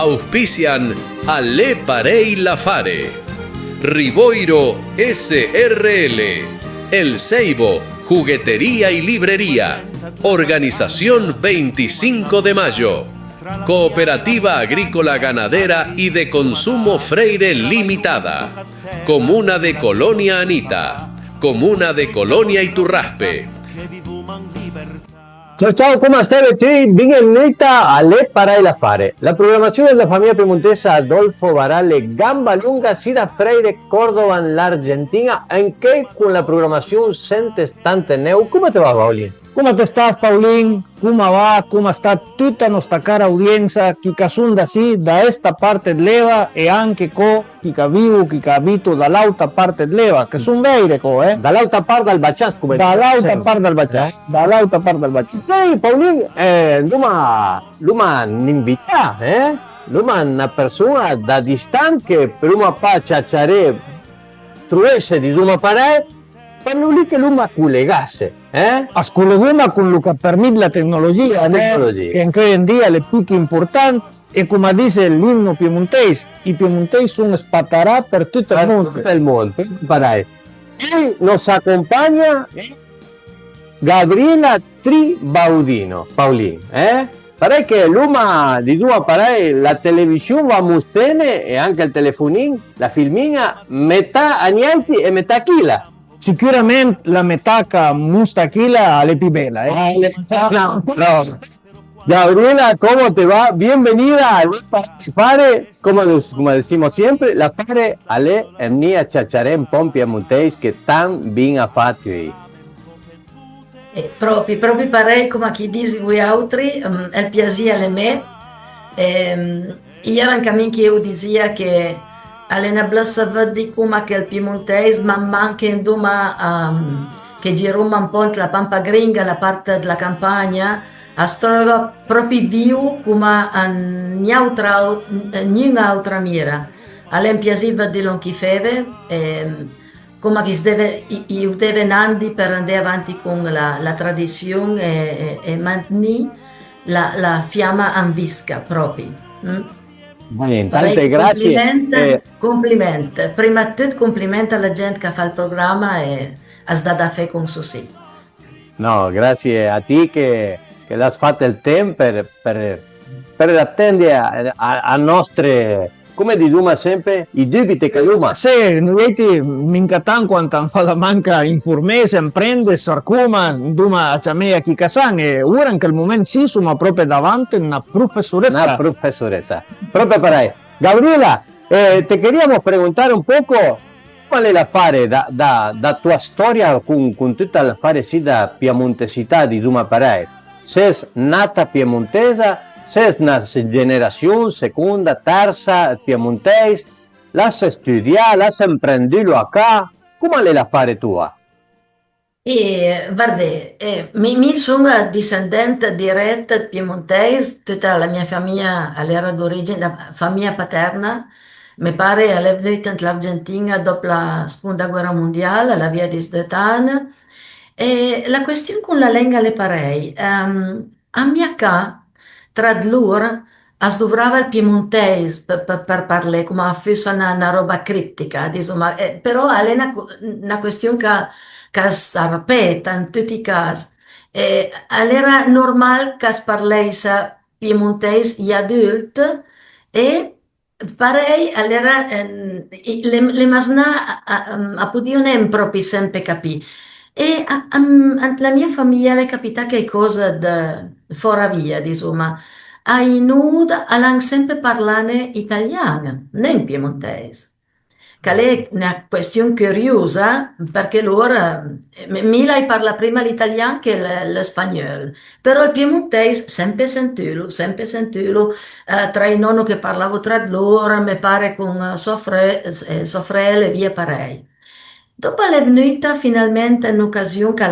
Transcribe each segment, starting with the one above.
Auspician Ale Parei Lafare, Riboiro SRL, El Ceibo, Juguetería y Librería, Organización 25 de Mayo, Cooperativa Agrícola Ganadera y de Consumo Freire Limitada, Comuna de Colonia Anita, Comuna de Colonia Iturraspe. Ciao ciao, come stai? Benvenuta alle Parei Lafare. La programmazione della famiglia piemontesa Adolfo Barale Gamba Lunga Sida Freire Córdoba en la Argentina, anche con la programazione sempre stante neu. Come te va, Paulín? Come te estás, Paulín? Come va? Come sta tutta nostra cara audienza che casunda sì da esta parte leva e anche co chi vivo, chi abito dall'altra parte leva, che sono veire co, Dall'altra parte del Baccias, come dall'altra parte del Baccias, dall'altra parte del Baccias. Ehi, Paulín, Luma n'invita, Luma una persona da distante che prima pa ciacciare truesse di Luma Parei, fanno lì che Luma collegasse, Ascoltiamo con lo che permette la tecnologia, che anche oggi in dia è più che importante. E come dice l'inno piemontese, i piemontesi sono spattarà per tutto il mondo. Tutto il mondo, Parei. E nos accompagna Gabriela Tribaudino, Paulín, Pare che l'uma di Luma Parei la televisione va mustene e anche il telefonin, la filmina metà agnelti e metà chila. Sicuramente la metà che musta chila è più bella, No. Gabriela, ¿cómo te va? Bienvenida a Fare, como decimos siempre, la Fare Ale Emnia Chacharén Pompia Monteis che tan bin a fatto. Proprio parei come chi dici voi altri, è il piacere a me. Ieri anche che io diceva che è una blessa di come che il piemontese, ma anche in Duma, che giroma un po' la Pampa Gringa, la parte della campagna, si trova proprio vivo come un'altra mira. È un piacere di non chi fede. Come che io deve andare per andare avanti con la tradizione e mantenere la fiamma anvisca proprio. Bene, tante grazie. Complimenti. Prima di tutto complimenti alla gente che fa il programma e ha dato a fe con successo. No, grazie a te che l'hai fatto il tempo per attendere a nostre, come diciamo sempre, i dubiti che Luma. Sì, noi minca tanto quanto fa la manca informese, imprende, sarcoma, Duma a me a chi casan e ora anche al momento sì, sono proprio davanti una professoressa. Una professoressa. Proprio per Gabriela, te queríamos preguntare un poco qual è la fare da tua storia con tutta la fare sì da piemontesità di Duma Parei. Sei nata piemontesa, sei una generazione seconda, terza piemontese, l'hai studiato, l'hai imprenduto acá, come è la fare tua? Guarda, mi sono discendente diretta piemontese, tutta la mia famiglia era d'origine, la famiglia paterna, mio padre è venuto in Argentina dopo la seconda guerra mondiale, alla via di Sdetana, e la questione con la lingua le parei, a mia ca, tra di loro, si dovrava il piemontese per parlare, come fosse una roba criptica, insomma, però è una questione che si ripete in tutti i casi. Era normale che si parlasse piemontese gli adulti e parei allora le masna a potevano proprio sempre capire. E la mia famiglia le capita che cosa fuori via, insomma. Ai nud hanno sempre parlato italiano, non piemontese. Che è una questione curiosa, perché loro, Mila parla prima l'italiano che lo spagnolo, però il piemontese sempre sentito, tra i nonni che parlavo tra di loro, mi pare con soffrele e via parei. Dopo è venuta finalmente un'occasione che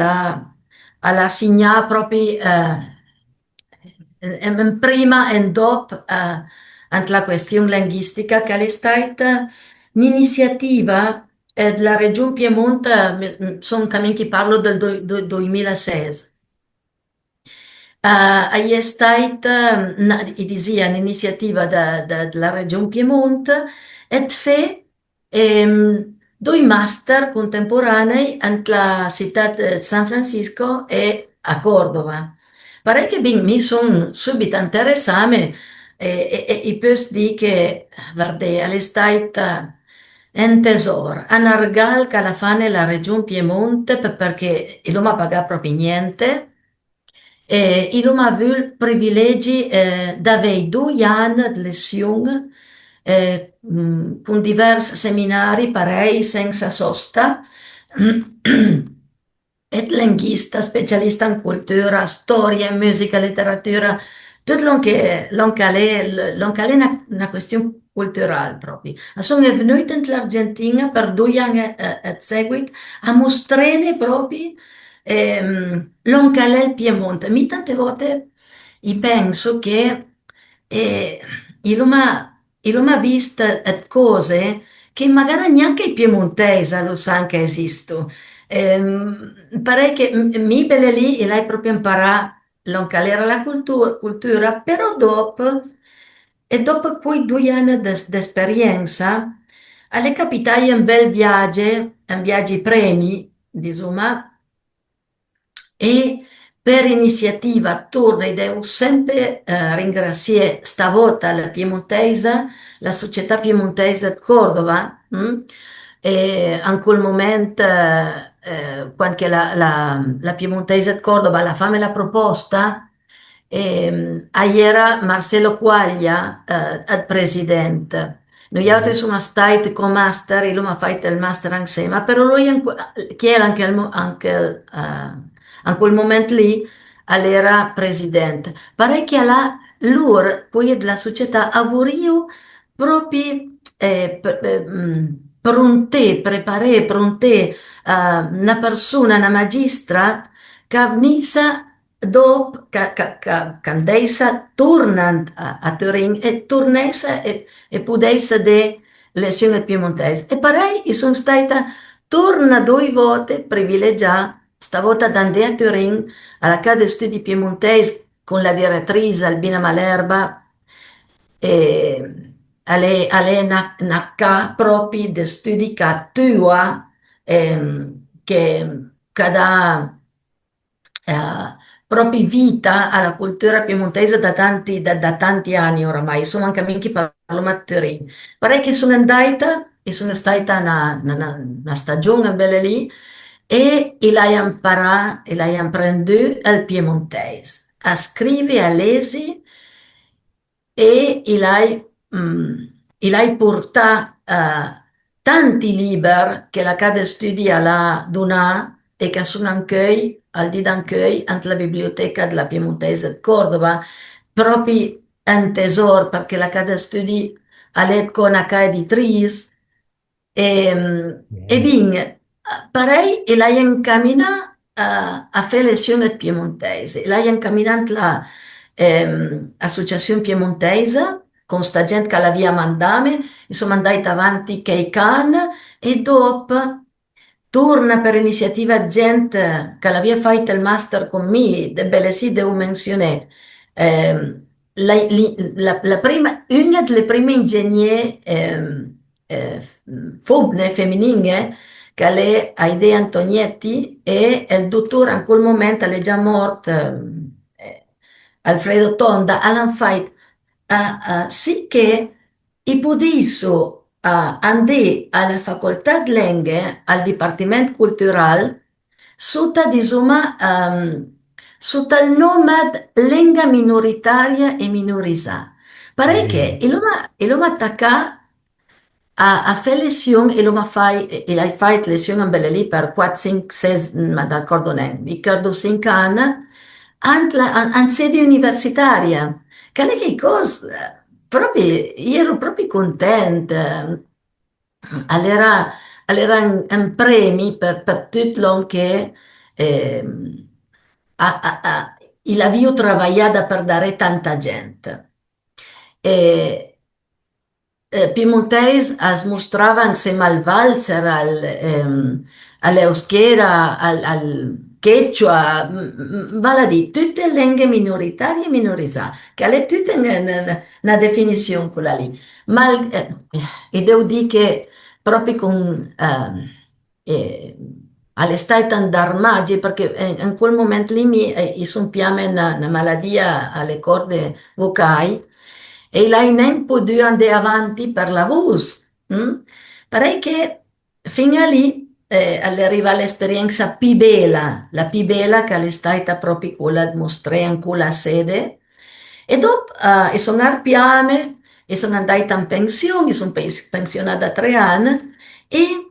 alla segnato proprio prima e dopo la questione linguistica che è stata un'iniziativa della Regione Piemonte, sono cammini che parlo del 2006. È stata, disia, un'iniziativa della Regione Piemonte e fa due master contemporanei nella città di San Francisco e a Cordova. Pare che mi sono subito interessata e posso dire che, guarda, è stata un tesoro. A Nargal, che alla fine la Regione Piemonte, perché non mi ha pagato proprio niente. Il ha avuto il privilegio di avere 2 anni di lezione con diversi seminari, parei, senza sosta, et linguista, specialista in cultura, storia, musica, letteratura, tutto lo che è una questione culturale proprio. Sono venuta in Argentina per 2 anni a seguito a mostrare proprio lo che è il Piemonte. Mi tante volte penso che io l'ho visto cose che magari neanche i piemontesi lo sanno che esistono. Pare che mi belle lì e l'hai proprio imparato non qual era la cultura, però dopo quei 2 anni d'esperienza, alle capitai un viaggio premi, insomma, e per iniziativa Tournai devo sempre ringraziare stavolta la Piemontesa, la società piemontese di Cordova, e in quel momento, quando la Piemontese di Cordova la fa la proposta, era Marcelo Quaglia, il presidente. Noi altri Mhm. siamo stati con master, e lui ha fatto il master insieme, però lui, che era in quel momento lì, era presidente. Pare che loro, poi della società, avevano proprio pronte, preparare, pronte una persona, una magistra, che venisse dopo, che andesse tornando a Turin e tornasse e potesse dare lezioni piemontesi. E pare io sono stata torna 2 volte privilegiata, stavolta da andare a Turin alla Casa dei Studi Piemontesi con la direttrice Albina Malerba e alle una ca proprio di studi che attua che dà proprio vita alla cultura piemontese da tanti anni oramai. Sono anche amici che parlano a Turin. Vorrei che sono andata e sono stata una stagione bella lì e l'hai imparato e l'hai appreso il piemontese a scrivere, a leggere e l'hai portato tanti libri che la Casa Studi l'ha donato e che sono anche al di anche la biblioteca della Piemontese di Cordova, proprio un tesoro perché la Casa Studi ha letto una casa editrice e Bien. bin, parei e l'hai incamminata a fare lezioni piemontese, l'hai incamminata l'associazione piemontese con sta gente che la via mandame, insomma andai avanti che i can e dopo torna per iniziativa gente che l'aveva fatto il master con me, de belle sì, devo menzionare. Ehm, la prima, una delle prime ingegneri femminili che lei ha idea Antonietti e il dottore in quel momento è già morto Alfredo Tonda hanno fatto sì che i pudisso andare alla facoltà di lingue al Dipartimento Culturale sotto insomma sotto il nome lingua minoritaria e minorizzata. Pare che Bien. il attacca a fare lezioni e lo fai e l'hai fatto lezioni in belle lì per 4, 5, 6, ma non ricordo neanche, ricordo 5 anni, in sede universitaria, che è che cosa, proprio, io ero proprio contenta, allora, allora un premio per tutto l'anno che ehm, il avvio travagliata per dare tanta gente. E, Piemontese as mostrava insieme al valzer, all'euskera, quechua, vale a dire, tutte le lingue minoritarie e minorizzate, che è tutta una definizione quella lì. Ma e devo dire che proprio con all'estate d'armaggi, perché in quel momento lì mi sono piame una malattia alle corde vocali e lei non potuto andare avanti per la voce. Pare che fino a lì arriva l'esperienza più bella, la più bella che è stata proprio quella di mostrare in quella sede. E dopo sono arpiame e sono andata in pensione, sono pensionata da 3 anni e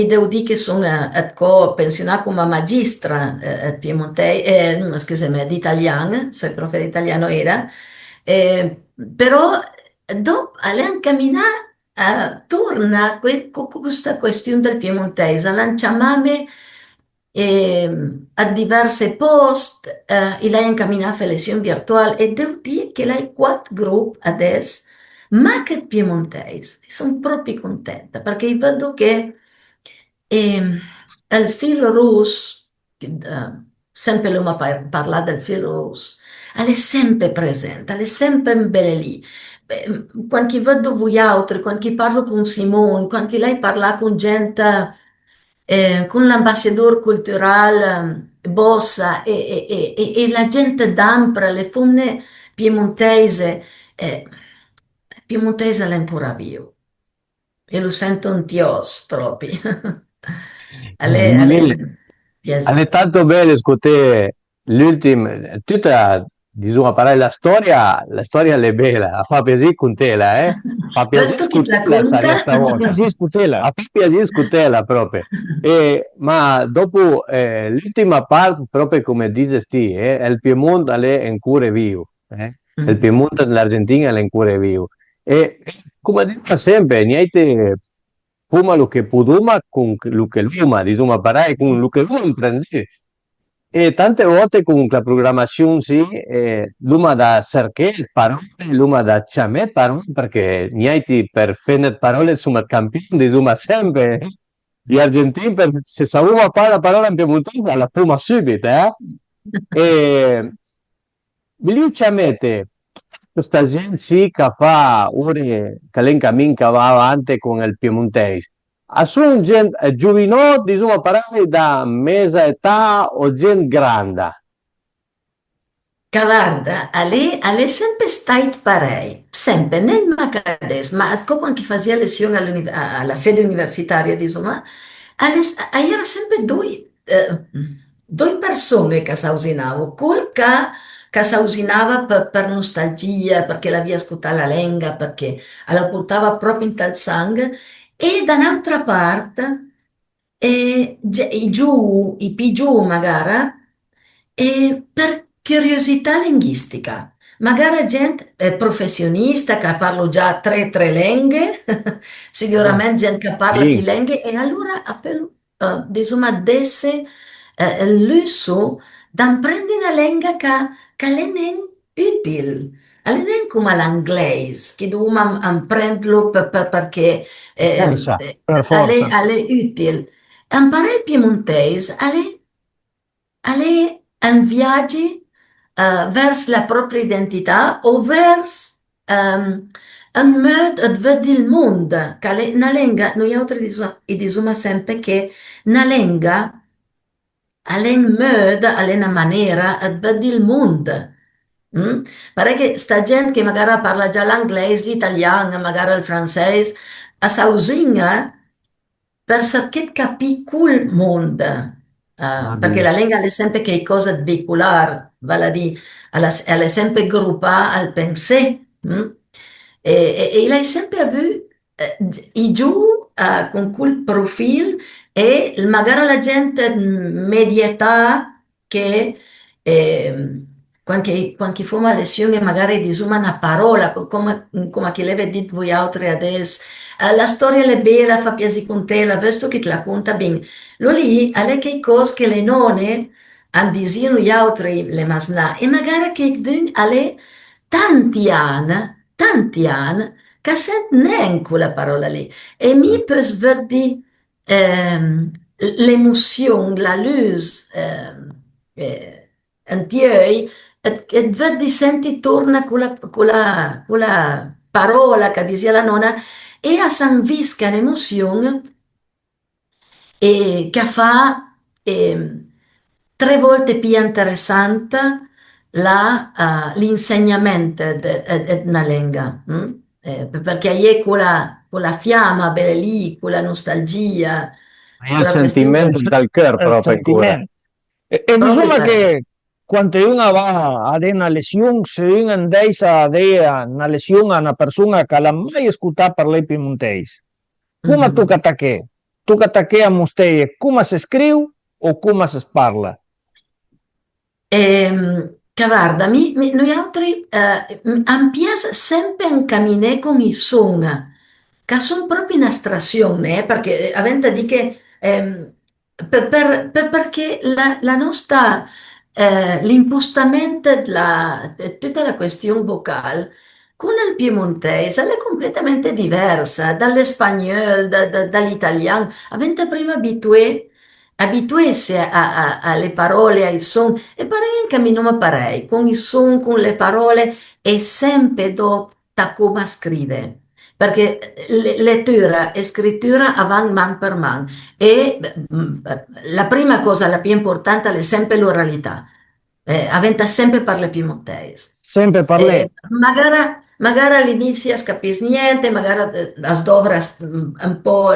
devo dire che sono pensionata come magistra piemontese, no, scusami, di italiano, se il profe di italiano era, però dopo alle camminare torna questa questione del piemontese, lanciamame a diversi posti, e lei incamminava lezioni virtuali e devo dire che lei 4 gruppi adesso, ma che piemontese, sono proprio contenta perché vedo che il filo rosso, sempre lui mi parla del filo rosso, è sempre presente, è sempre belle lì. Quando vedo voi altri, quando parlo con Simone, quando lei parla con gente, con l'ambasciatore culturale Bossa e la gente d'Ampra, le fonne piemontese, piemontese è ancora vivo e lo sento un tios proprio. Lì, Yes. è tanto bello ascoltare l'ultimo, tutta, diciamo, parlare la storia è bella, fa piacere con te, fa piacere Questo chi te la ascoltarla, conta? sarebbe stavolta, Así es, Cutela. fa piacere ascoltarla proprio. Ma dopo l'ultima parte, proprio come dici, il Piemonte è ancora vivo, il Mm. Piemonte dell'Argentina è ancora vivo. E come dico sempre, niente fuma lo che puduma con lo che luma, insomma, parai con lo che luma prendi. E tante volte con la programmazione sì, luma da cercare parole, luma da chiamare parole, perché niente per fare parole insomma campione, insomma, sempre. Gli argentini, se sapeva fare la parola in piemontese, la fuma subito, eh? E lì ci mette questa gente sì che fa ore che lei cammina che va avanti con il piemontese. A sono gente giovinotti, diciamo, parlare da mesa età o gente grande. Guarda, alle sempre state parei, sempre, nel Macades, ma quando faceva lezione alla sede universitaria, insomma, era sempre due persone che si usinavano, quel che si usinava per nostalgia, perché la via ascoltava la lenga, perché la portava proprio in tal sangue, e da un'altra parte, i giù, i più giù magari, per curiosità linguistica. Magari gente professionista che parla già tre lingue, Ah, sicuramente gente che parla più sì. lingue, e allora appena, insomma, desse l'uso di prendere una lingua che le non utile. Non è come l'inglese, che dobbiamo apprenderlo perché Forza, per forza. è utile. Imparare il piemontese è un viaggio verso la propria identità o verso un modo di vedere il mondo. Che una lingua, noi altri diciamo sempre che una lingua è un modo, è una maniera di vedere il mondo. Mm? Pare che sta gente che magari parla già l'inglese, l'italiano, magari il francese, a sa usinga per cercare di capire quel mondo. Ah, Perché sì. la lingua è sempre che cosa di veicolare, vale a dire, è sempre gruppata al pensiero. E lei sempre avuto i giù con quel profilo e magari la gente media età che quando fa una lezione magari disuma una parola, come che l'avete detto voi altri adesso, la storia è bella, fa piacere con te, la vesto che te la conta bene. Lo lì, alle che cose che le nonne hanno detto gli altri, le masnà, e magari che dun alle tanti anni, che sente neanche quella parola lì. E mi Ah, per svedi l'emozione, la luce in ti occhi, e vedi, senti, torna con la parola che diceva la nonna, e a San Visca l'emozione e che fa tre volte più interessante l'insegnamento di una lingua, perché è quella fiamma bella lì, quella nostalgia, Hay el quella questione sentimiento del cœur El proprio ancora. sentimiento. E proprio insomma per... che quando uno va ad una lesione, se uno andesse a una lesione a una persona che l'ha mai ascoltato parlare piemontese, come tu Mhm. che tu che a mostri come si scrive o come si parla? Che guarda, noi altri ampias sempre un camminare con i suoni, che sono proprio in astrazione, perché avente di che perché la nostra l'impostamento tutta la questione vocale con il piemontese è completamente diversa dall'espagnolo, dall'italiano. Avente prima abituarsi alle parole, ai suoni, e pare che mi non parei, con i suoni, con le parole, e sempre dopo da come scrive. Perché lettura e scrittura avanti man per man. E la prima cosa, la più importante, è sempre l'oralità. Aventa sempre parle piemontese. Sempre parlé. Magari all'inizio non capisci niente, magari sdovra un po'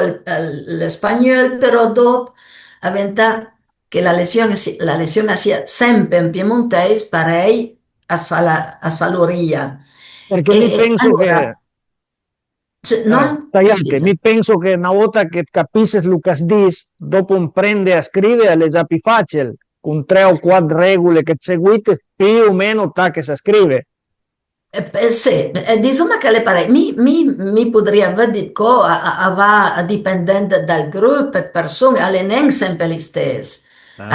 lo spagnolo, però dopo aventa che la lezione sia sempre in piemontese, parei a fa l'oria. Perché mi penso che, Allora, non che tagliate, dice? mi penso che una volta che capisci Lucas Dis, dopo un prende a scrivere è già più facile, con tre o quattro regole che seguite, più o meno ta che si scrive. Sì, insomma che le pare, mi potrebbe aver detto che va dipendente dal gruppo e persone, alle non sempre le stesse,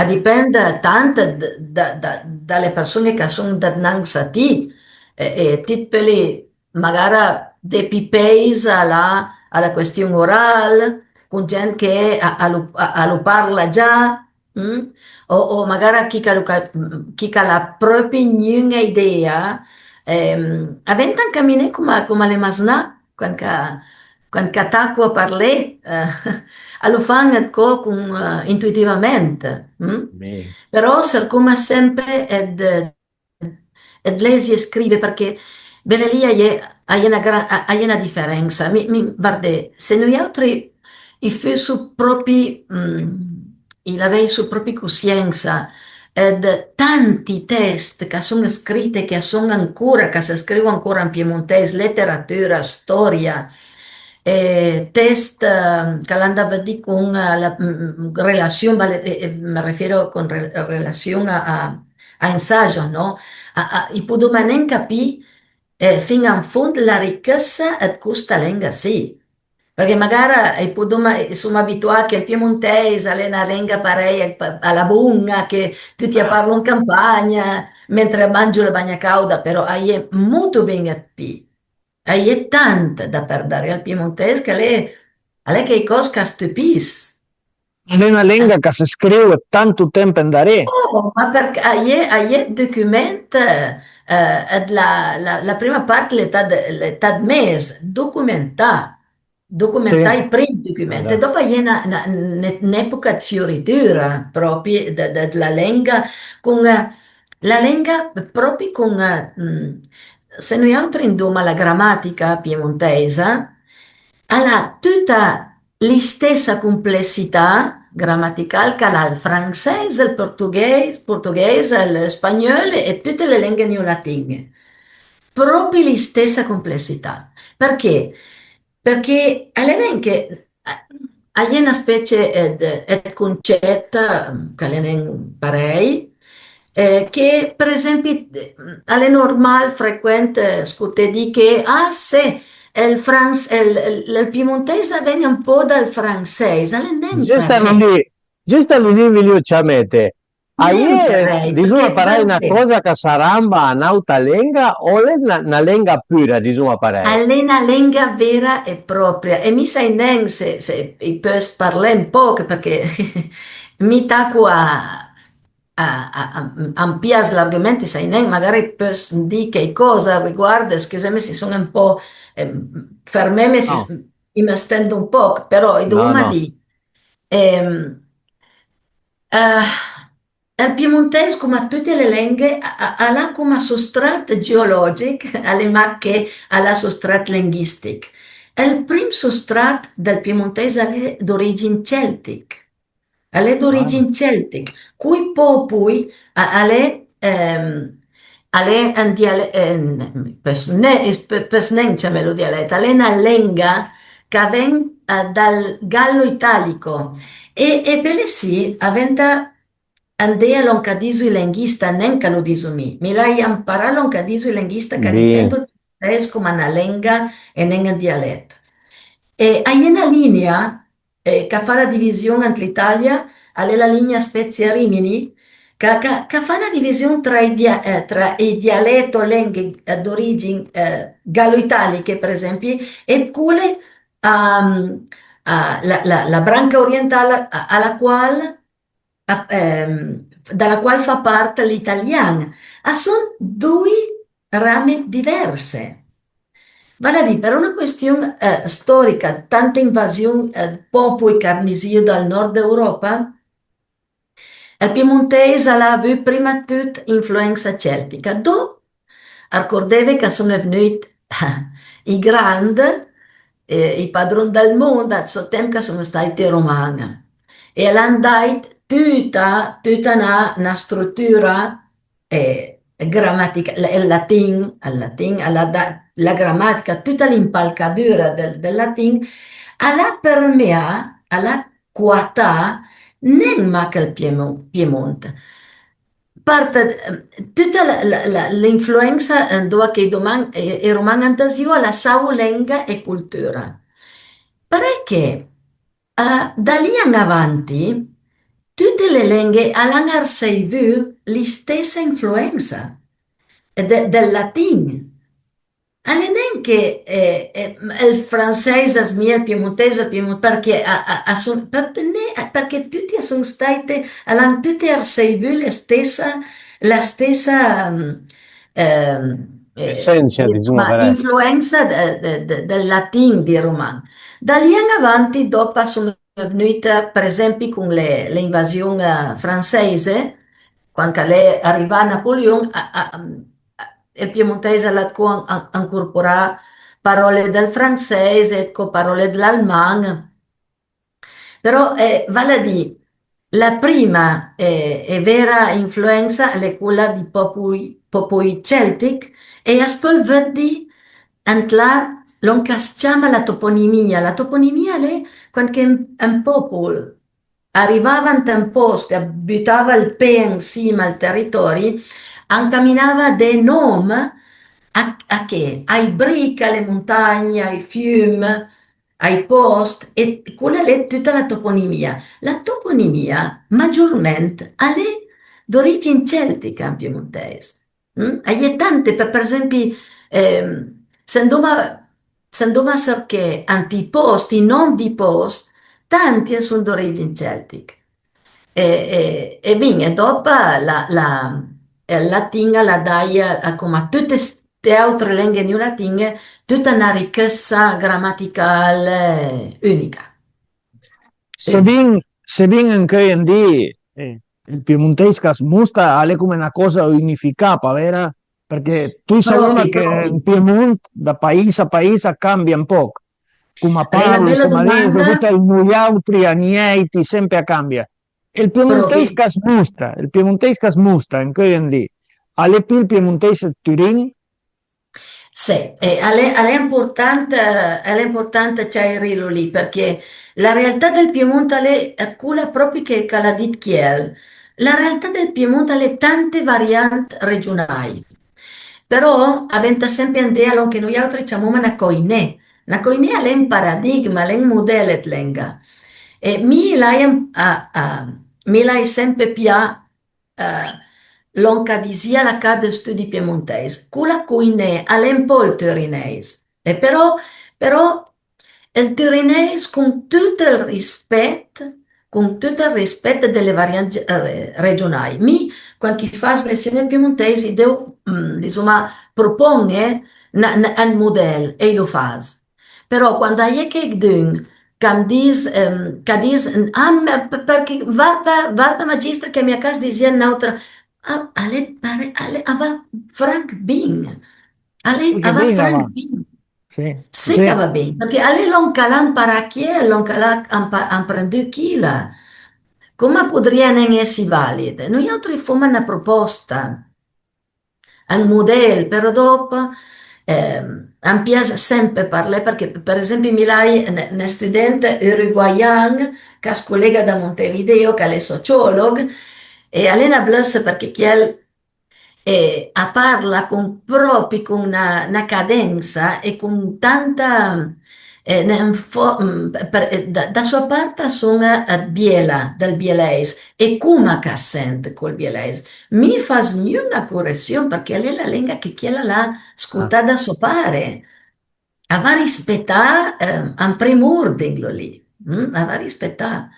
dipende tanto dalle persone che sono dinanzi a te, e ti peli magari dei pipes alla questione orale, con gente che lo parla già, mm? O magari chi ha la propria idea. Aventan caminer come le masnà, quan attacco a parler, lo fan con, intuitivamente. Mi- Però ser come sempre ed lesi e scrive perché bene lì hai una differenza. Guarda, se noi altri i su propri, i lavei su propri coscienza ed tanti test che sono scritti, che sono ancora, che si scrivono ancora in piemontese, letteratura, storia, test che andava di con la relazione, mi riferisco con relazione a ensaggio, no? I podono capire fino in fondo la ricchezza e questa lingua sì. Perché magari sono abituati al piemontese, alle una lingua parecchia alla bunga, che tutti parlano in campagna, mentre mangio la bagna cauda, però è molto ben capito. È tanto da perdere al piemontese che lei che cose che stupisce. È una lingua che si scrive tanto tempo andare. Oh, ma perché hai documento, la prima parte l'età di mese, Sì. documentare i primi documenti, e Allora, dopo hai un'epoca di fioritura proprio della lingua, con la lingua proprio con, se noi entriamo la grammatica piemontese, ha tutta la stessa complessità grammaticale che ha il francese, il portoghese, lo spagnolo e tutte le lingue neolatine. Proprio la stessa complessità. Perché? Perché all'elenche hai una specie di concetto che l'enen parei, che per esempio alle normal frequente scutte di che se il piemontese viene un po' dal francese, alle non giusto parei. lì vi ci mette. Ahí, disuma perché parai una verde. cosa che saramba un'auta lenga o è una lenga pura, disuma parai? Allena lenga vera e propria e mi sai nen se i pös parlare un po' perché mi taco a ampliare l'argomento, sai nen magari pös di che cosa riguarda, scusami se sono un po' fermeme se No, mi stendo un po', però i no, doma no. di ehm, il piemontese, come tutte le lingue, ha come sostrato geologico, alle macchie, alla sostrato linguistico. Il primo sostrato del piemontese è d'origine celtica. È Ah, d'origine celtica, cui poi è un dialetto, per non chiamarlo dialetto, è una lingua che viene dal gallo italico e belle sì, aventa andea l'oncadiso il linguista, neanche lo diso mi l'hai imparato l'oncadiso il linguista che bene. difende il portoghese come una lingua e non un dialetto. E hai una linea che fa la divisione entre l'Italia, è la linea Spezia-Rimini, che fa una divisione tra i dialetti o lingue d'origine gallo-italiche, per esempio, e quelle la branca orientale dalla quale fa parte l'italiano. Sono due rame diverse. Vale a dire, per una questione storica, tanta invasione popoli carnisio dal nord Europa, il piemontese ha avuto prima di tutto influenza celtica. Dopo, ricordate che sono venuti i grandi, i padroni del mondo, al suo tempo che sono stati i romani. E hanno dato tutta una struttura grammatica, la grammatica, tutta l'impalcatura del latino, alla permea, alla quatà, non manca il Piemonte. Tutta l'influenza che i romani hanno dato alla sua lingua e cultura. Perché da lì in avanti tutte le lingue hanno ricevuto la stessa influenza del latino. Non è che il francese smia il piemontese perché, perché tutti sono stati, hanno tutti ricevuto la stessa Essenza, disuma parai. influenza del latino di Romano. Da lì in avanti, dopo sono venuta, per esempio, con l'invasione francese, quando lei arriva a Napoleone, il piemontese ha incorporato parole del francese, con parole dell'alman, però vale a dire, la prima e vera influenza è quella di popoli celtic e a spolverdi antla non si chiama la toponimia. La toponimia è quando un popolo arrivava in un posto e buttava il pe insieme al territorio, camminava dei nomi a che? Ai bric, alle montagne, ai fiumi, ai posti, e quella è tutta la toponimia. La toponimia maggiormente è d'origine celtica in piemontese. È tante, per esempio, se andiamo a cercare antiposti, non di post, tanti sono d'origine celtica. E bene, dopo il latino la dai come tutte le altre lingue non latine, tutta una ricchezza grammaticale unica. Unica. Se bien en que hoy en día il piemontescas musta è come una cosa unificata, vera? Perché tu sai una Proprio, che in proprio. Piemonte da paese a paese cambia un po', come È una parli, bella come dici, tutti domanda, gli altri, agnieti, sempre cambia. proprio. Il piemontescas musta in que hoy en día, alle più il piemontese Turin, Sì, è importante chiarirlo lì perché la realtà del Piemonte è quella proprio che l'ha detto Chiel. La realtà del Piemonte è tante varianti regionali, però aventa sempre in idea che noi altri chiamiamo una coinè. Una coinè è un paradigma, è un modello di lingua. E mi l'hai sempre piaciuto l'oncadisia la cade studi piemontese, quella cuinè, è un po' il torinese, e però il torinese con tutto il rispetto delle varianti regionali. Mi, quando chi fa lezioni piemontesi, devo, insomma, proporre un modello e lo fa. Però quando hai che che dice, perché guarda magistra che mia casa diceva un'altra, aveva Frank Bing, Perché aveva prima Frank va. Bing. Sì, Sì che sì. va bene, perché alle non calan paracchie, non calan prendere chila. Come potrebbe essere valide? Noi altri fommo una proposta, un modello, però dopo mi piace sempre parlare, perché per esempio mi lei un studente uruguaiano che è collega da Montevideo, che è sociologo, e Alena Blus perché chi è a parla proprio con una cadenza e con tanta da sua parte sono biela del bielese e come che sente col bielese mi fa nessuna correzione perché lei è la lingua che chiede la Ah. scuotta da sopare a va rispettare un primordine lì a va rispettare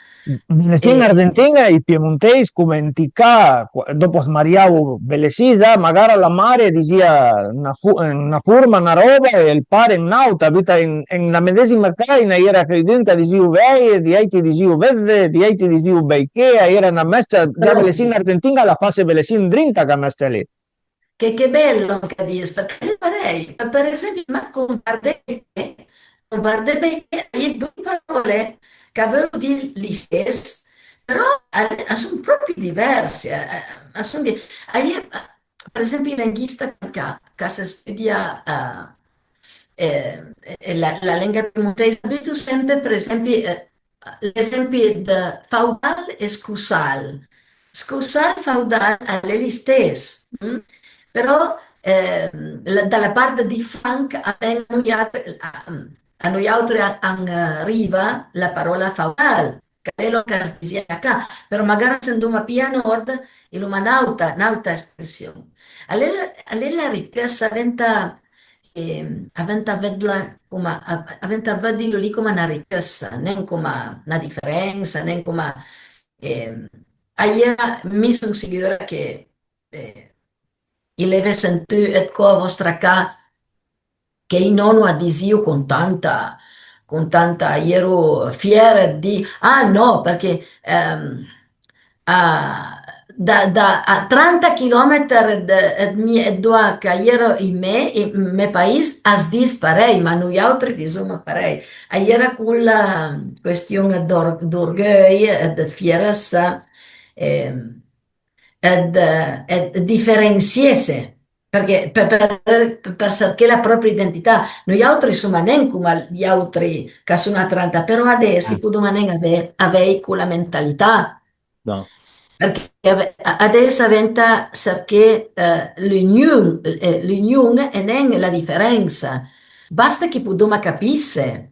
In Argentina i piemontesi come in TK, dopo smariavo Belesida, magari alla mare diceva una forma, una roba e il pare in nauta, vita in la medesima carina era che dentro dicevo vei, di ti dicevo verde, di ti dicevo beikea, era una messa, già Belesina proprio. Argentina la fase Belesina drinta che messa lì. Che bello che dici, perché le farei, per esempio, ma con Bardebè, hai due parole che avevo di gli stessi, però sono proprio diverse. Per esempio, in linguista che si studia la lingua piemontese, vedo sempre, per esempio, l'esempio di feudal e scusal. Scusal feudal è gli stessi. Però dalla parte di Frank a noi altri arriva la parola faudal, che è lo che si dice qua, però magari essendo una pia nord, il un'altra espressione. Alla ricchezza aventa vedla come, aventa vederlo lì come una ricchezza, non come una differenza, non come... Eh, mi sono sicura che il leve sentì et co vostra ca che in nonno adesivo con tanta, ero fiera di, ah no, perché a 30 km da che ero in me paese, as dis parei, ma noi altri diciamo parei. Era quella questione d'orgoglio e di fierezza ehm, ed differenziese perché per cercare la propria identità noi altri insomma non come gli altri che sono a 30 però adesso Ah, si può non avere quella mentalità no. perché adesso diventa perché l'unione e non la differenza basta che Pudoma capisse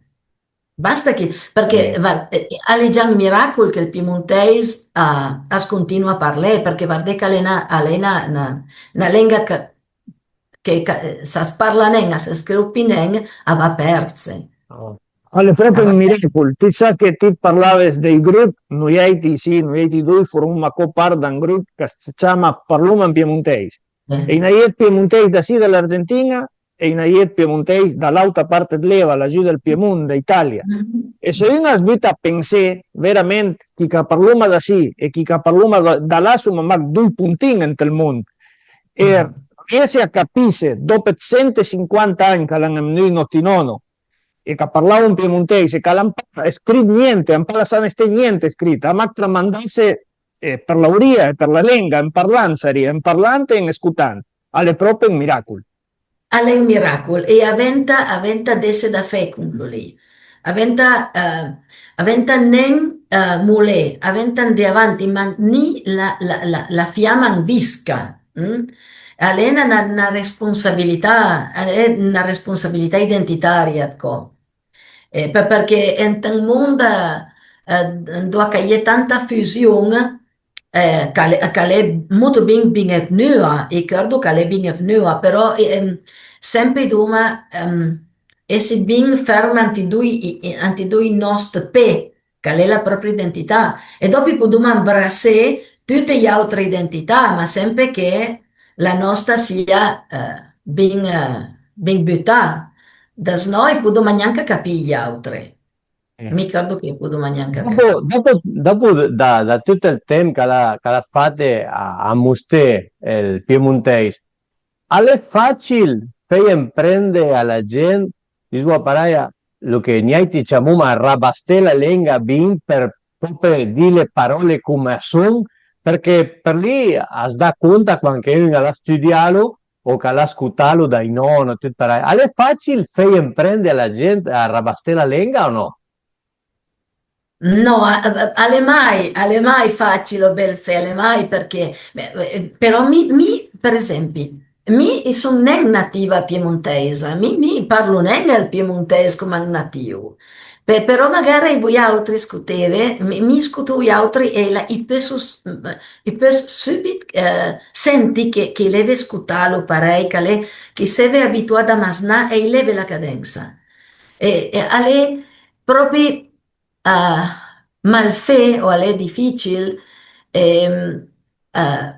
basta che perché Eh, è già un miracolo che il piemontese continua a parlare perché guarda che una lingua che sa parla nenga, sa scrive nenga, va perse. no. Alle proprio Va un perse. miracolo, ti sa che ti parlavi dei gruppi, noi hai sì, noi hai due, formiamo parte di un gruppo che si chiama Parluman Piemontese. E in aiet piemontese da sì dall'Argentina e in aiet piemontese dall'altra parte dell'Eva, laggiù del Piemonte, d'Italia. E se io svita a pensare veramente chi che parluma da sì e chi che parluma da là sono ma due puntini nel mondo. E Esatto. riesce a capire, dopo 150 anni che l'hanno venuto notinono, e che parlava un piemontese, che non scrive niente, non parla niente scritto, ma tramandasse per l'auria e per la lingua, in parlanza, in parlante e in ascoltante, alle proprio un miracolo. È un miracolo e aventa desse da fecundo lì. Aventa nen mule, aventa di avanti, ma ni la fiamma visca. Alena una responsabilità identitaria. Ecco. Perché in un mondo dove c'è tanta fusione, che è molto ben venuta, e credo che è ben venuta, però sempre doma essere ben ferma ante due nostri pe, che è la propria identità, e dopo possiamo abbracciare tutte le altre identità, ma sempre che la nostra sia ben buttata. Da noi possiamo neanche capire gli altri, mi credo che possiamo neanche capire. Dopo da tutto il tempo che la fate a Mustè, il piemontese, è facile per imprendere alla gente, di sua paraia, lo che noi diciamo, ma rabastella lenga bin per proprio dire parole come sono, perché per lì si dà conto quando uno l'ha studiato o che l'ha ascoltato dai nonni, tutto paraia. È facile per imprendere alla gente a rabastella lenga o no? No, alle mai facile bel fe, alle mai perché, beh, però per esempio, mi sono non nativa piemontese, mi parlo non il piemontese come nativo. Però magari voi altri scuteve, mi scuto voi altri e i posso subito senti che leve scutalo parei, che se ve abituata a masnà e leve la cadenza. E alle proprio malfè o alle difficile, ehm, eh,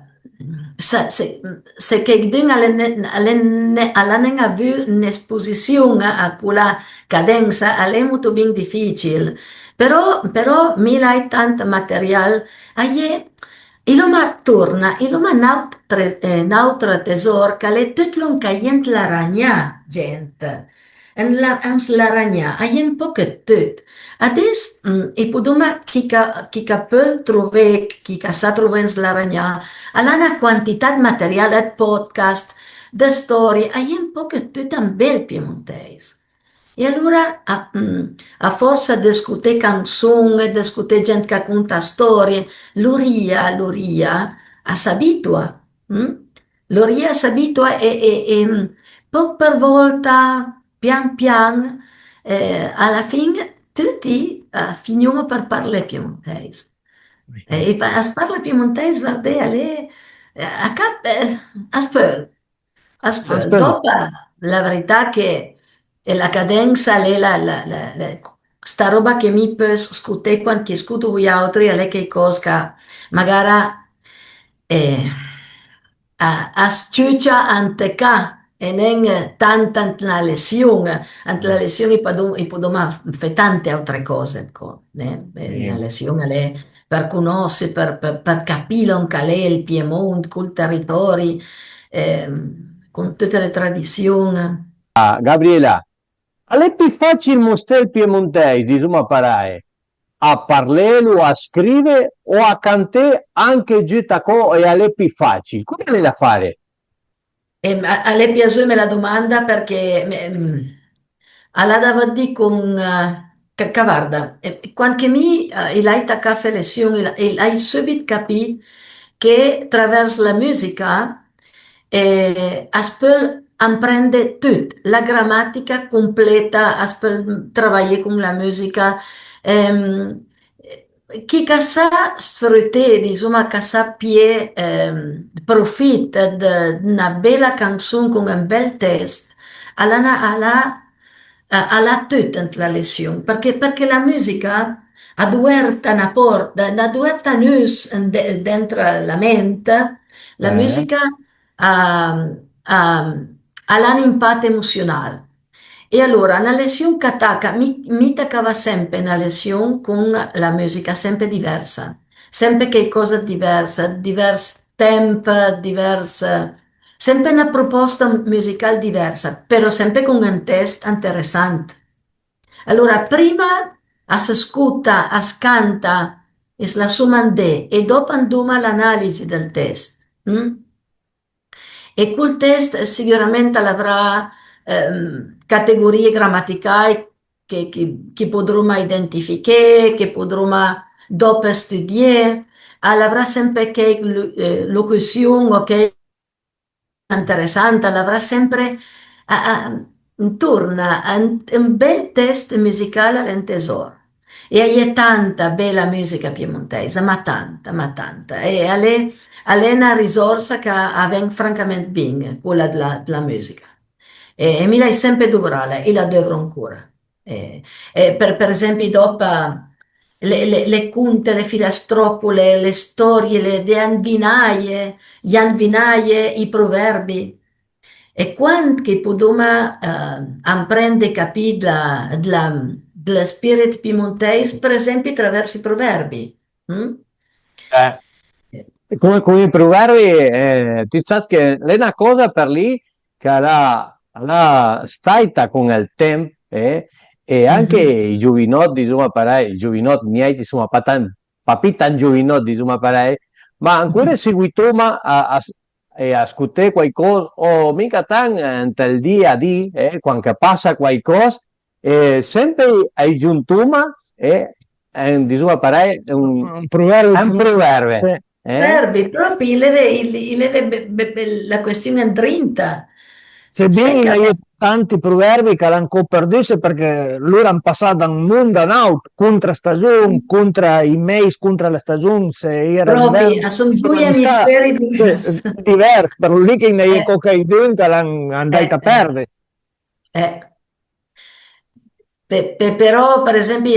se che dun alla non ha avuto un'esposizione a quella cadenza, è molto ben difficile. Però mi hai tanto materiale, iloma torna, iloma un altro tesoro che è tutto un caient la ragna, gente. Ans la ragna, hai un po' che tutto. Adesso, e podoma chi può trovare, chi sa trovare la ragna, ha una quantità di materiale, di podcast, di storie, hai un po' che tutto un bel piemontese. E allora, a forza di discutere canzoni, di discutere gente che racconta storie, l'uria, s'abitua. Mm? L'uria s'abitua e po' per volta, pian pian, alla fine tutti finiamo per parlare piemontese. A parlare piemontese, guarda, a spero. Aspetta. Dopo, la verità che la cadenza è sta roba che mi può scutare quando che scuto gli altri, è che cosa che magari eh, a sciuccia ante ca e non tanta ante la lezione e poi fare tante altre cose. Ecco, la Sì. lezione è per conoscere, per capire qual è il Piemonte, col territorio, con tutte le tradizioni. Gabriela, è più facile mostrare il piemontese, insomma, parai, a parlare, a scrivere o a cantare anche giusto e è più facile. Come è da fare? A lei piace me la domanda perché alla dava di con guarda, quando mi l'hai taccato lezioni e hai subito capito che attraverso la musica si può apprendere tutto, la grammatica completa, si può lavorare con la musica. ehm, chi che sa sfruttare, insomma, che sa pie profitta di una bella canzone con un bel testo, alla tutta la lezione, perché la musica ha duerta una porta, ha duerta nus dentro la mente, la Eh? musica ha un impatto emozionale. E allora, una lezione che attacca, mi toccava sempre una lezione con la musica sempre diversa, sempre che cosa diversa, diverso tempo, diversa, sempre una proposta musicale diversa, però sempre con un testo interessante. Allora, prima si ascolta, si canta, e la sumandè, e dopo andiamo all'analisi del testo. Mm? E quel test sicuramente avrà categorie grammaticali che potremo identificare, che potremo dopo studiare, avrà sempre che locuzione, ok, interessante, avrà sempre intorno a un bel test musicale all'intesoro. E è tanta bella musica piemontese, ma tanta. E è una risorsa che avviene francamente bene, quella della musica. E mi l'hai sempre durata e la dovrò ancora. Per esempio, dopo le cunte, le filastrocole, le storie, le andinaie, i proverbi. E quando che possiamo apprendere a capire la spirit piemontese, per esempio, attraverso i proverbi. Mm? Come i proverbi, ti sai che è una cosa per lì che la staita con il tempo, e anche Mhm. i giovinotti, insomma, i giovinotti miei, insomma, papi tan giovinotti, insomma, ma ancora seguito ma e ascoltare qualcosa, o mica tan nel dia a dia, quando passa qualcosa, sempre hai giunto ma, insomma, Un proverbio. è un proverbio. Sì. Proverbi, proprio la questione è 30. Sai Sebbene che io tanti proverbi che l'hanno perduto perché loro hanno passato da un mondo a un altro, contro stagione, contro i mesi, contro la stagione, se era inverno, proprio sono insomma, due mi sta emisferi diversi. diverso, per lì che ne è Eh, coca i due che l'hanno andato eh, a eh, perdere. eh. Però, per esempio,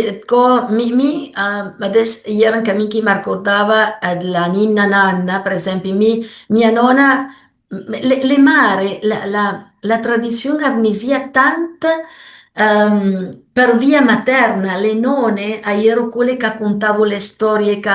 adesso ieri anche mi ricordava la ninna nanna, per esempio, mia nonna, le mare, la tradizione avnisia tanta per via materna, le nonne, ero quelle che raccontavo le storie, che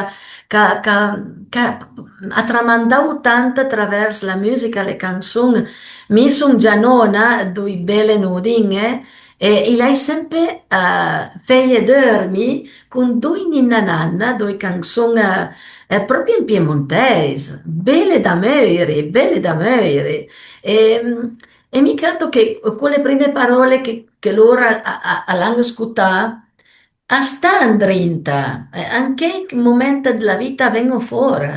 ha tramandato tanto attraverso la musica, le canzoni. Mi sono già nonna, due belle nodine, e lei sempre feia dormi con due ninna nanna, due canzoni proprio in piemontese, belle da morire. E, e mi credo che quelle prime parole che loro l'hanno ascoltato, a sta andrinta, anche in momenti della vita vengono fuori.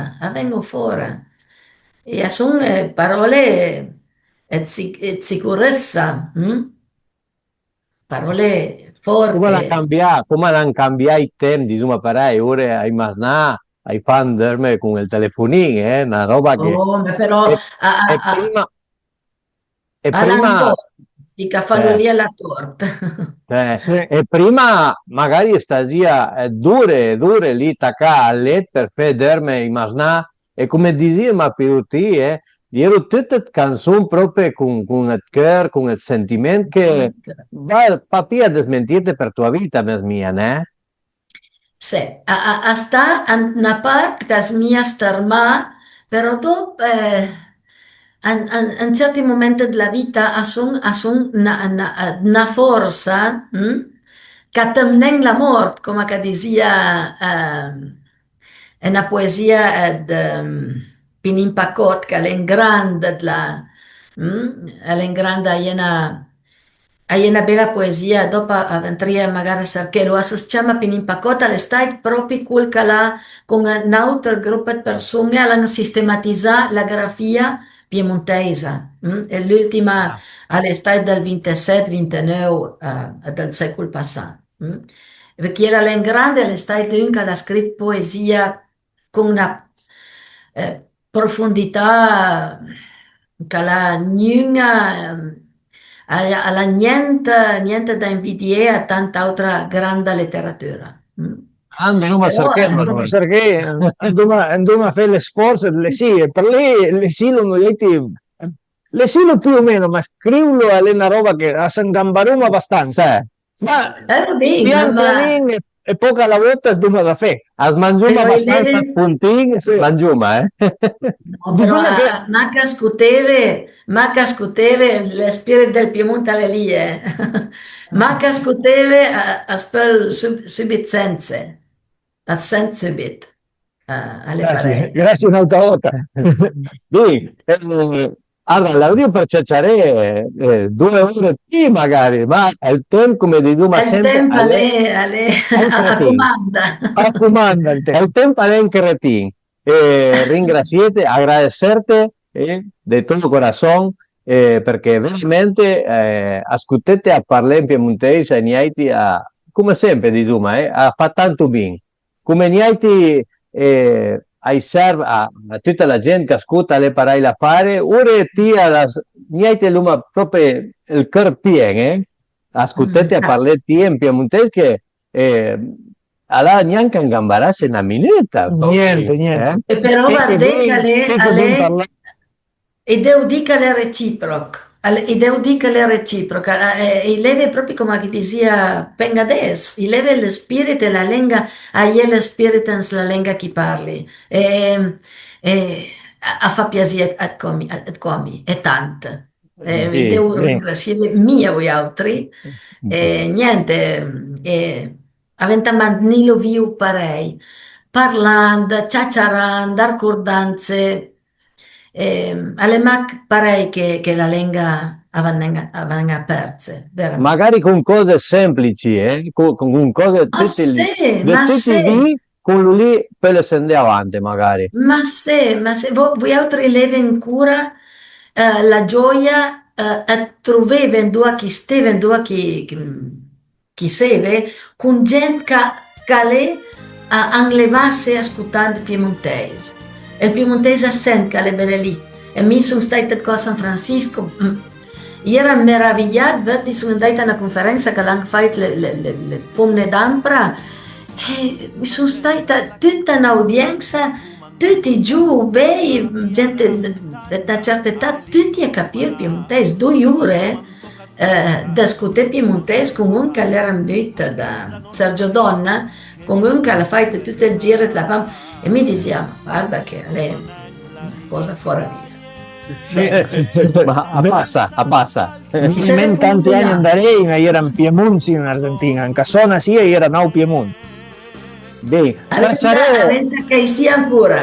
E sono parole di sicurezza. Parole forti. Come l'hanno cambiato i tempi, insomma, ora ai masnà, ai fan dorme con il telefonino, una roba che Oh, ma però e, e prima, e Alan prima, Poe, i cioè, cafaloli alla torta. Sì. e prima magari stasia dure lì tacca a letto per fare dormire i masnà, e come diceva ma Piruti, ero tutte canzoni proprio con il cuore, con il sentimento che va papà a smentirti per tua vita, mia, né? Sì, sta una parte che mia starma, però dopo, in certi momenti della vita, ha una forza che temnen la morte, come che diceva è una poesia di Pinin Pacot, che è in grande, è in grande, hai una bella poesia, dopo avvenire magari perché lo si chiama Pinimpacota, le stai proprio quel che là con un altro gruppo di persone hanno sistematizzato la grafia piemontese. E l'ultima all'estate del 27-29 del secolo passato. Perché era in grande all'estate un che ha scritto poesia con una profondità che la gnuna alla niente da invidiare a tanta altra grande letteratura. Ando Roma Però cercando No, noi. perché andò a fare le sforzi, le sì, per lei le sì non le sì più o meno, ma scriverlo è una roba che a San Gambarum abbastanza. Sì. Ma va bene, pian pianino e poca alla volta è due da fe. Al mangiuma però abbastanza puntini, Sì. mangiuma, no, però Bisogna che manca scuteve le spirite del Piemonte alle lì, eh. Manca scuteve a spell subit sense, a sense subit, alle grazie, parei. grazie un'altra volta. sì, allora, l'audio per ciacciare 2 ore sì, magari, ma il tempo, come diciamo Il sempre, tempo è un a cretino. comanda. Raccomanda il te. Il tempo è un cretino. Ringraziate, agradecerte de todo corazón, perché veramente ascoltate a parlare in piemontese e niente a come sempre di Duma, fa tanto bene. Come niente ai serve a tutta la gente che ascolta le parole a fare, ora ti niente luma proprio il cuore pieno, ascoltate a parlare in piemontese che allora neanche a gambarase una minuta. Niente. E però Che guardate ben- che ben alle parlato. e devo dire che è reciproco, e devo dire che è reciproca, e leve proprio come che diceva Pengades, i leve lo spirito e la lingua, a lo spirito la lingua che parli, a fa piacere a come, è tanto. Vi Sì, devo ringraziare mia e altri, niente, avendo mantenuto vivo parei, parlando, ciacciarando, raccordanze, alle Mac pare che la lenga avvenga perse, veramente. magari con cose semplici, con cose Ma se, ma tutti i se, giorni, con lui lì per le sende avanti magari. ma se voi altri leve in cura la gioia trovare due chi steve, due chi seve, con gente che le anlevasse ascoltando piemontese. E il piemontese sente che le belle lì. E mi sono stata a San Francisco. Ero meravigliata, sono andata a una conferenza che hanno fatto le Pomne d'Ampra e mi sono stata tutta un'audienza, tutti giù, bei, gente di una certa età, tutti a capire il piemontese, 2 ore di ascoltare piemontese con un che era venuto da Sergio Donna, con un che ha fatto tutto il giro della fama e mi diceva, guarda che lei è una cosa fuori via. Ma passa. Men tanti anni andarei, ma era in Piemonte in Argentina, in Casona sì, era no Piemonte. Bene, Aventa che sia ancora.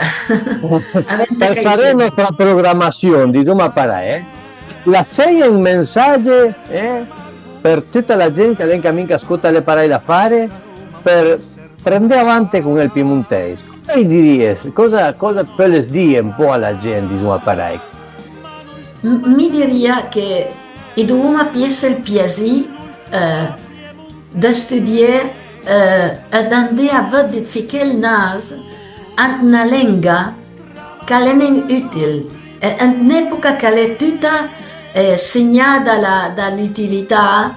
Aventa che per sia. nuestra programazione di Duma Parà, la sei un messaggio per tutta la gente che mica ascolta le parole a fare, per prendere avanti con il piemontese. Cosa puoi dire un po' alla gente di Duma Parà? Mi diria che i dobbiamo piacere il piacere di studiare ed andare a vedere finché il naso a una lingua che è utile. In un'epoca che è tutta segnata dall'utilità,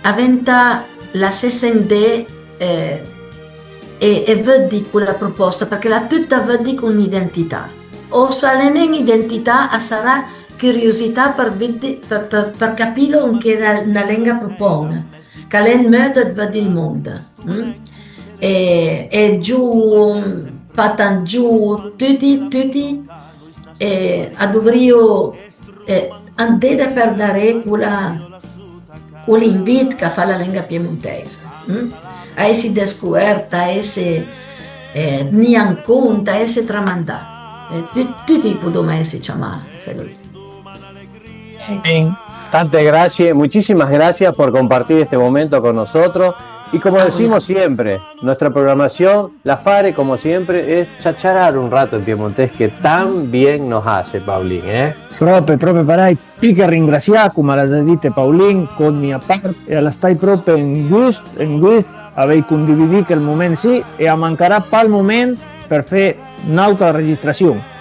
aventa la stessa idea e vedi quella proposta, perché la tutta vedi con un'identità. O se non è un'identità, sarà curiosità per capire che una lingua propone, che è un modo di vedere il mondo. E giù, patan giù, tutti dovremmo andare per dare quell'invito che fa la lingua piemontese. A essere scoperta, a essere in conto, a essere tramandata. Tutti possiamo essere chiamati felici. Bien, tantas gracias, muchísimas gracias por compartir este momento con nosotros. Y como decimos siempre, nuestra programación, la FARE, como siempre, es chacharar un rato en piemontés, que tan bien nos hace, Paulín, Proprio parai, più che ringraziare, come la dite Paulin, con mia parte, e la stai proprio in gusto, avevi condiviso il momento sì, e a mancarà il momento per fare un'altra registrazione.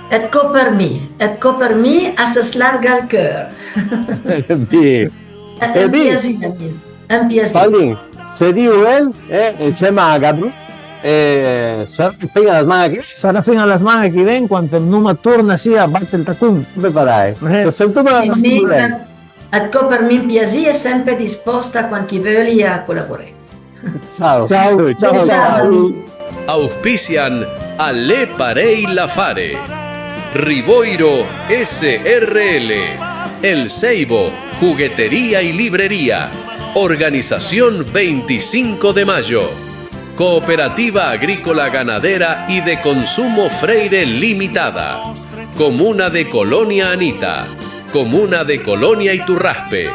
Et per me, se slarga il cuore. Bien. È un piacere, è un piacere. Paulín, se digo él, insieme a Gabriel, sarà fino alla mano che Sarà fino alla settimana che viene, quando non torna sì a battere il tacun. preparai. Se sento Per male, me è un piacere, sempre disposta quando chi vuole a collaborare. ciao. Ciao. Auspician Alle Parei La Fare, Riboiro SRL, El Ceibo, Juguetería y Librería, Organización 25 de Mayo, Cooperativa Agrícola Ganadera y de Consumo Freire Limitada, Comuna de Colonia Anita, Comuna de Colonia Iturraspe,